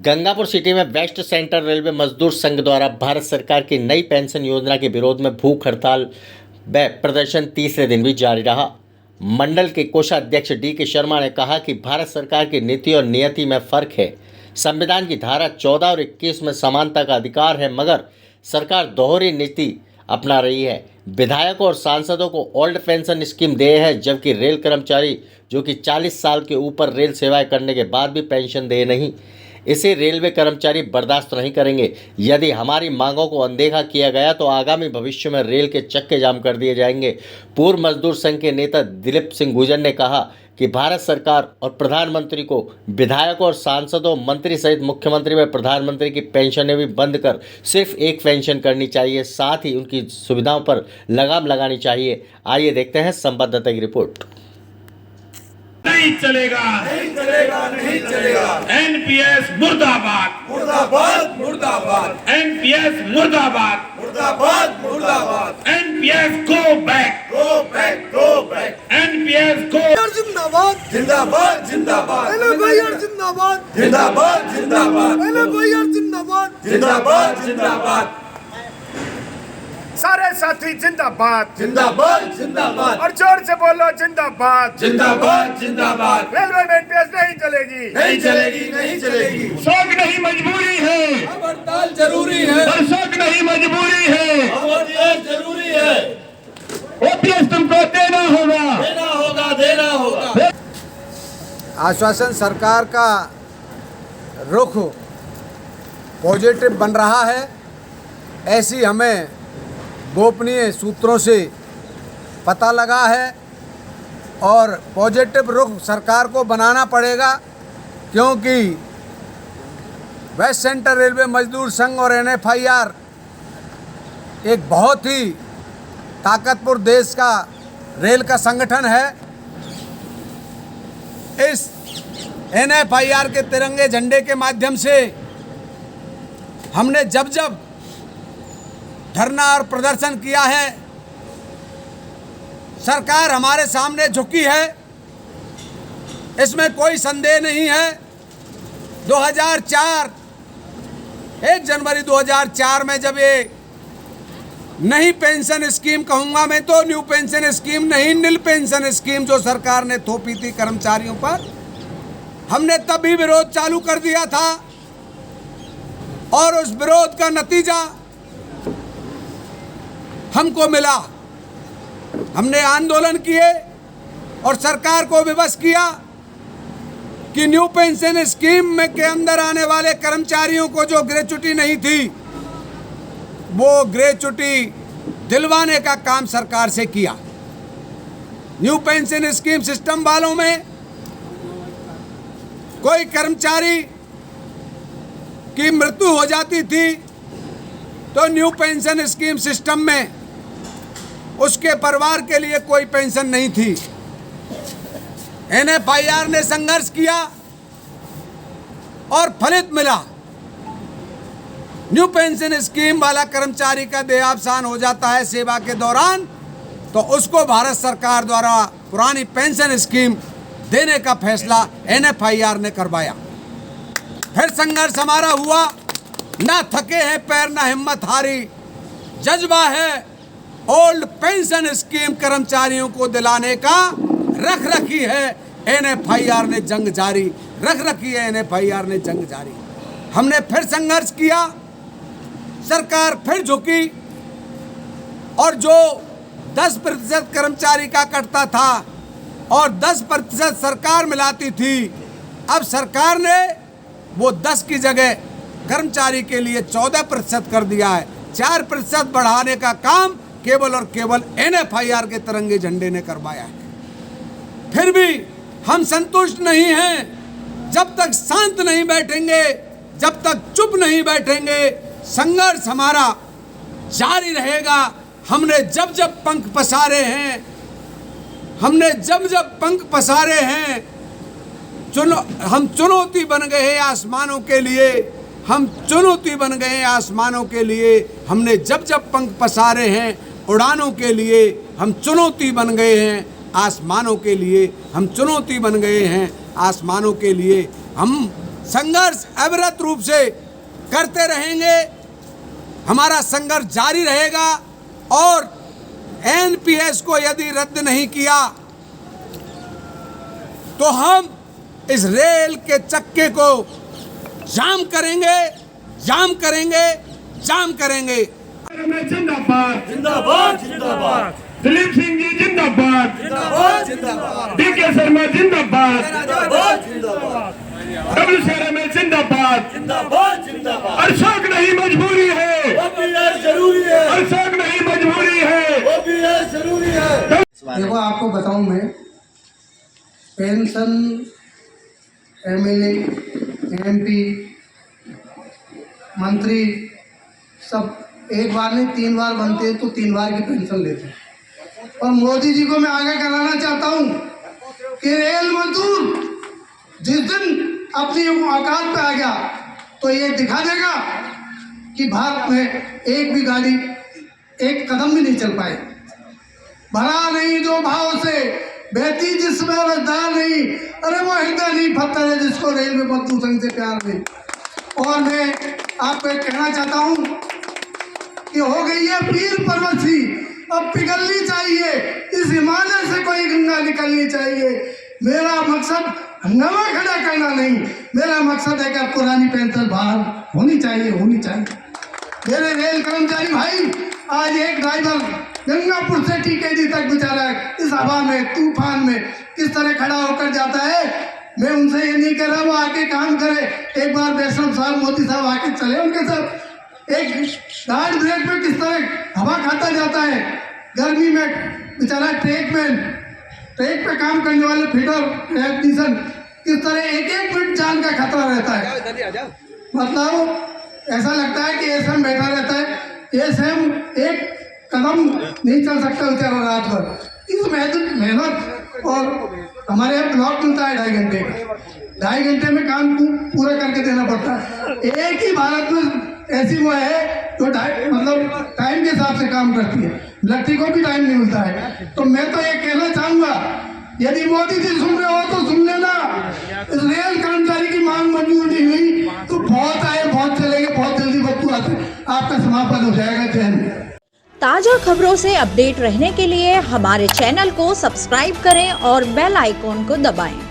Gangapur city में waste central railway मजदूर संघ द्वारा भारत सरकार की नई पेंशन योजना के विरोध में भूख हड़ताल व प्रदर्शन तीसरे दिन भी जारी रहा। मंडल के कोषाध्यक्ष डी.के. शर्मा ने कहा कि भारत सरकार की नीति और नियति में फर्क है। संविधान की धारा 14 और 21 में समानता का अधिकार है, मगर सरकार दोहरी नीति अपना रही है। विधायकों और सांसदों को ओल्ड पेंशन स्कीम दे है, जबकि रेल कर्मचारी जो कि 40 साल के ऊपर रेल सेवाएं करने के बाद भी पेंशन दे नहीं। इसे रेलवे कर्मचारी बर्दाश्त नहीं करेंगे। यदि हमारी मांगों को अनदेखा किया गया तो आगामी भविष्य में रेल के चक्के जाम कर दिए जाएंगे। पूर्व मजदूर संघ के नेता दिलीप सिंह गुर्जर ने कहा कि भारत सरकार और प्रधानमंत्री को विधायकों और सांसदों, मंत्री सहित मुख्यमंत्री व प्रधानमंत्री की पेंशनें भी बंद कर सिर्फ एक पेंशन करनी चाहिए, साथ ही उनकी सुविधाओं पर लगाम लगानी चाहिए। आइए देखते हैं संवाददाता की रिपोर्ट। नहीं चलेगा, नहीं चलेगा, नहीं चलेगा। एनपीएस मुर्दाबाद, मुर्दाबाद, मुर्दाबाद, एनपीएस मुर्दाबाद, मुर्दाबाद, मुर्दाबाद। NPS go back, go back, go back. NPS go. जिंदाबाद, जिंदाबाद, जिंदाबाद, पहले भैया जिंदाबाद, जिंदाबाद, जिंदाबाद, पहले भैया जिंदाबाद, जिंदाबाद, जिंदाबाद, सारे साथी जिंदाबाद, जिंदाबाद, जिंदाबाद, और जोर से बोलो जिंदाबाद। जिंदाबाद, जिंदाबाद। रेलवे में एनपीएस नहीं चलेगी, नहीं चलेगी, नहीं चलेगी। शौक नहीं मजबूरी है, अब हड़ताल जरूरी है, और शौक नहीं मजबूरी है। अब ओपीएस जरूरी है। ओपीएस तुमको देना होगा, देना होगा, देना होगा। आश्वासन सरकार का रुख पॉजिटिव बन रहा है, ऐसी हमें गोपनीय सूत्रों से पता लगा है और पॉजिटिव रुख सरकार को बनाना पड़ेगा, क्योंकि वेस्ट सेंट्रल रेलवे मजदूर संघ और एनएफआईआर एक बहुत ही ताकतवर देश का रेल का संगठन है। इस एनएफआईआर के तिरंगे झंडे के माध्यम से हमने जब धरना और प्रदर्शन किया है, सरकार हमारे सामने झुकी है, इसमें कोई संदेह नहीं है। 1 जनवरी 2004 में जब ये नई पेंशन स्कीम कहूँगा मैं तो न्यू पेंशन स्कीम नहीं, नील पेंशन स्कीम जो सरकार ने थोपी थी कर्मचारियों पर, हमने तभी विरोध चालू कर दिया था और उस विरोध का नतीजा हमको मिला। हमने आंदोलन किए और सरकार को विवश किया कि न्यू पेंशन स्कीम में के अंदर आने वाले कर्मचारियों को जो ग्रेच्युटी नहीं थी, वो ग्रेच्युटी दिलवाने का काम सरकार से किया। न्यू पेंशन स्कीम सिस्टम वालों में कोई कर्मचारी की मृत्यु हो जाती थी तो न्यू पेंशन स्कीम सिस्टम में उसके परिवार के लिए कोई पेंशन नहीं थी। एनएफआईआर ने संघर्ष किया और फलित मिला। न्यू पेंशन स्कीम वाला कर्मचारी का देहावसान हो जाता है सेवा के दौरान, तो उसको भारत सरकार द्वारा पुरानी पेंशन स्कीम देने का फैसला एनएफआईआर ने करवाया। फिर संघर्ष हमारा हुआ, ना थके हैं पैर ना हिम्मत हारी, जज्बा है ओल्ड पेंशन स्कीम कर्मचारियों को दिलाने का। रख रखी है एनएफआईआर ने जंग जारी, रख रखी है एनएफआईआर ने जंग जारी। हमने फिर संघर्ष किया, सरकार फिर झुकी और जो 10% कर्मचारी का कटता था और 10% सरकार मिलाती थी, अब सरकार ने वो 10 की जगह कर्मचारी के लिए 14% कर दिया है। 4% बढ़ाने का काम केवल और केवल एनएफआईआर के तिरंगे झंडे ने करवाया है। फिर भी हम संतुष्ट नहीं हैं। जब तक शांत नहीं बैठेंगे, जब तक चुप नहीं बैठेंगे, संघर्ष हमारा जारी रहेगा। हमने जब पंख पसारे हैं, हमने जब पंख पसारे हैं, हम चुनौती बन गए हैं आसमानों के लिए, हम चुनौती बन गए हैं आसमानों के लिए। हमने जब पंख पसारे हैं उड़ानों के लिए, हम चुनौती बन गए हैं आसमानों के लिए, हम चुनौती बन गए हैं आसमानों के लिए। हम संघर्ष अविरत रूप से करते रहेंगे। हमारा संघर्ष जारी रहेगा और एनपीएस को यदि रद्द नहीं किया तो हम इस रेल के चक्के को जाम करेंगे, जाम करेंगे, जाम करेंगे। जिंदाबाद जिंदाबाद जिंदाबाद दिलीप सिंह जी जिंदाबाद जिंदाबाद जिंदाबाद डीके शर्मा जिंदाबाद जिंदाबाद जिंदाबाद डब्ल्यू जिंदाबाद जिंदाबाद जिंदाबाद अशोक नहीं मजबूरी है, ओपीएस जरूरी है, अशोक नहीं मजबूरी है। ओपीएस जरूरी है। देखो आपको बताऊं मैं, पेंशन एमएलए एमपी मंत्री सब एक बार नहीं 3 बार बनते हैं तो 3 बार की पेंशन लेते हैं। और मोदी जी को मैं आगे कराना चाहता हूं कि रेल मजदूर जिस दिन अपनी औकात पे आ गया तो ये दिखा देगा कि भारत में एक भी गाड़ी एक कदम भी नहीं चल पाए। भरा नहीं जो भाव से बहती जिसमें रजदार नहीं, अरे वो हृदय नहीं पत्थर है जिसको रेलवे मजदूर संघ से प्यार नहीं। और मैं आपको एक कहना चाहता हूँ कि हो गई है पीर पर्वती, अब पिघलनी चाहिए, इस हिमालय से कोई गंगा निकलनी चाहिए। मेरा मकसद हंगामा खड़ा करना नहीं, मेरा मकसद है कि पुरानी पेंशन बहाल होनी चाहिए, होनी चाहिए। मेरे रेल कर्मचारी भाई, आज एक ड्राइवर गंगापुर से टीकेजी तक बेचारा इस हवा में तूफान में किस तरह खड़ा होकर जाता है। मैं उनसे ये नहीं कह रहा वो आके काम करे, एक बार वैष्णव साहब मोदी साहब आके चले उनके साथ। एक गार्ड ब्रेक में किस तरह हवा खाता जाता है, गर्मी में बेचारा ट्रैक पे काम करने वाले फीडर टेक्नीशियन किस तरह एक एक मिनट जान का खतरा रहता है। मतलब ऐसा लगता है कि एसएम बैठा रहता है, एसएम एक कदम नहीं चल सकता बेचारा रात भर। इस मेहनत और हमारे यहाँ ब्लॉक मिलता है 2.5 घंटे का, 2.5 घंटे में काम पूरा करके देना पड़ता है। एक ही भारत में ऐसी वो है जो मतलब टाइम के हिसाब से काम करती है, लड़की को भी टाइम नहीं मिलता है। तो मैं तो ये कहना चाहूँगा, यदि मोदी जी सुन रहे हो तो सुन लेना, इस रेल कर्मचारी की मांग मंजूर नहीं हुई तो बहुत आए बहुत चलेंगे, बहुत जल्दी बदबू आते आपका समापन हो जाएगा। जय हिंद। ताज़ा खबरों से अपडेट रहने के लिए हमारे चैनल को सब्सक्राइब करें और बेल आइकॉन को दबाएं।